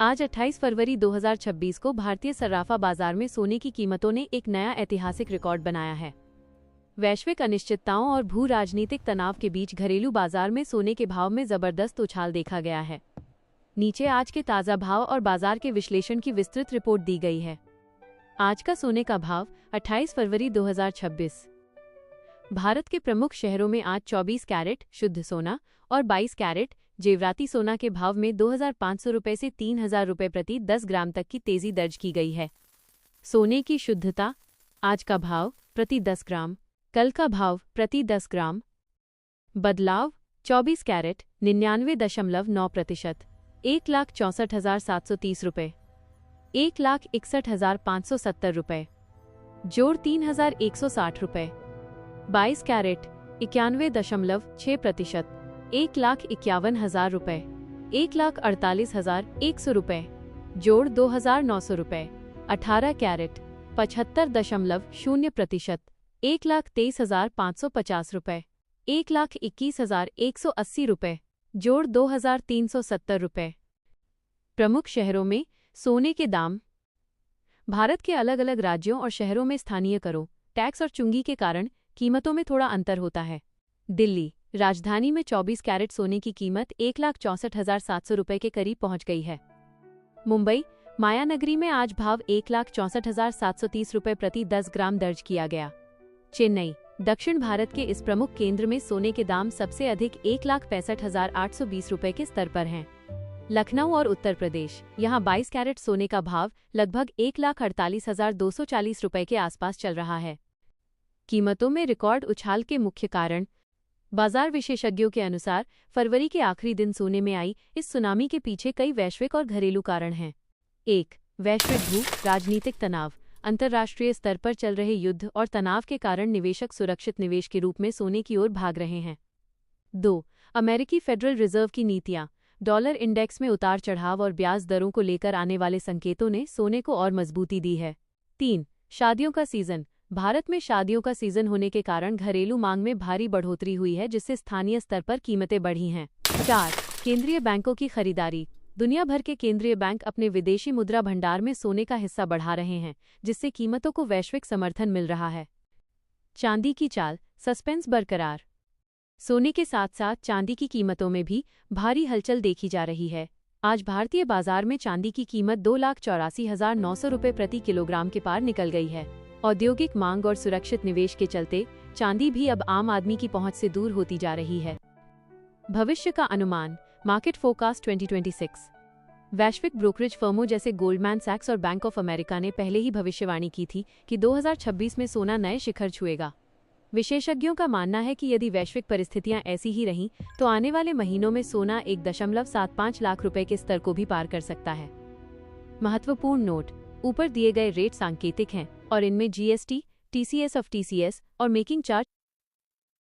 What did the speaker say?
आज 28 फरवरी 2026 को भारतीय सर्राफा बाजार में सोने की कीमतों ने एक नया ऐतिहासिक रिकॉर्ड बनाया है। वैश्विक अनिश्चितताओं और भू राजनीतिक तनाव के बीच घरेलू बाजार में सोने के भाव में जबरदस्त उछाल देखा गया है। नीचे आज के ताज़ा भाव और बाजार के विश्लेषण की विस्तृत रिपोर्ट दी गई है। आज का सोने का भाव 28 फरवरी 2026। भारत के प्रमुख शहरों में आज 24 कैरेट शुद्ध सोना और 22 कैरेट जेवराती सोना के भाव में 2,500 रुपये से 3,000 रुपये प्रति 10 ग्राम तक की तेजी दर्ज की गई है। सोने की शुद्धता आज का भाव प्रति 10 ग्राम, कल का भाव प्रति 10 ग्राम। बदलाव 24 कैरेट 99.9%, 1,64,730 रुपये, 1,61,570 रुपये, जोड़ 3,160 रुपये। 22 कैरेट 91.6%, 1,51,000 रुपये, 1,48,100 रुपये, जोड़ 2,900 रुपये। 18 कैरेट 75.0%, 1,23,550 रुपये, 1,21,180 रुपये, जोड़ 2,370 रुपये। प्रमुख शहरों में सोने के दाम। भारत के अलग अलग राज्यों और शहरों में स्थानीय करों, टैक्स और चुंगी के कारण कीमतों में थोड़ा अंतर होता है। दिल्ली राजधानी में 24 कैरेट सोने की कीमत 1,64,700 रुपये के करीब पहुंच गई है। मुंबई मायानगरी में आज भाव 1,64,730 रुपये प्रति 10 ग्राम दर्ज किया गया। चेन्नई दक्षिण भारत के इस प्रमुख केंद्र में सोने के दाम सबसे अधिक 1,65,820 रुपये के स्तर पर हैं। लखनऊ और उत्तर प्रदेश, यहां 22 कैरेट सोने का भाव लगभग 1,48,240 रुपये के आसपास चल रहा है। कीमतों में रिकॉर्ड उछाल के मुख्य कारण। बाजार विशेषज्ञों के अनुसार फरवरी के आखिरी दिन सोने में आई इस सुनामी के पीछे कई वैश्विक और घरेलू कारण हैं। 1. वैश्विक भू राजनीतिक तनाव। अंतर्राष्ट्रीय स्तर पर चल रहे युद्ध और तनाव के कारण निवेशक सुरक्षित निवेश के रूप में सोने की ओर भाग रहे हैं। 2. अमेरिकी फेडरल रिजर्व की नीतियां। डॉलर इंडेक्स में उतार चढ़ाव और ब्याज दरों को लेकर आने वाले संकेतों ने सोने को और मजबूती दी है। 3. शादियों का सीजन। भारत में शादियों का सीजन होने के कारण घरेलू मांग में भारी बढ़ोतरी हुई है, जिससे स्थानीय स्तर पर कीमतें बढ़ी हैं। 4. केंद्रीय बैंकों की खरीदारी। दुनिया भर के केंद्रीय बैंक अपने विदेशी मुद्रा भंडार में सोने का हिस्सा बढ़ा रहे हैं, जिससे कीमतों को वैश्विक समर्थन मिल रहा है। चांदी की चाल, सस्पेंस बरकरार। सोने के साथ साथ चांदी की कीमतों में भी भारी हलचल देखी जा रही है। आज भारतीय बाजार में चांदी की कीमत 2,84,900 रुपये प्रति किलोग्राम के पार निकल गई है। औद्योगिक मांग और सुरक्षित निवेश के चलते चांदी भी अब आम आदमी की पहुंच से दूर होती जा रही है। भविष्य का अनुमान। Market forecast 2026। वैश्विक ब्रोकरेज फर्मों जैसे गोल्डमैन सैक्स और बैंक ऑफ अमेरिका ने पहले ही भविष्यवाणी की थी कि 2026 में सोना नए शिखर छुएगा। विशेषज्ञों का मानना है कि यदि वैश्विक परिस्थितियां ऐसी ही रहीं तो आने वाले महीनों में सोना 1.75 लाख रुपए के स्तर को भी पार कर सकता है। महत्वपूर्ण नोट। ऊपर दिए गए रेट सांकेतिक हैं और इनमें जीएसटी, टीसीएस ऑफ टीसीएस और मेकिंग चार्ज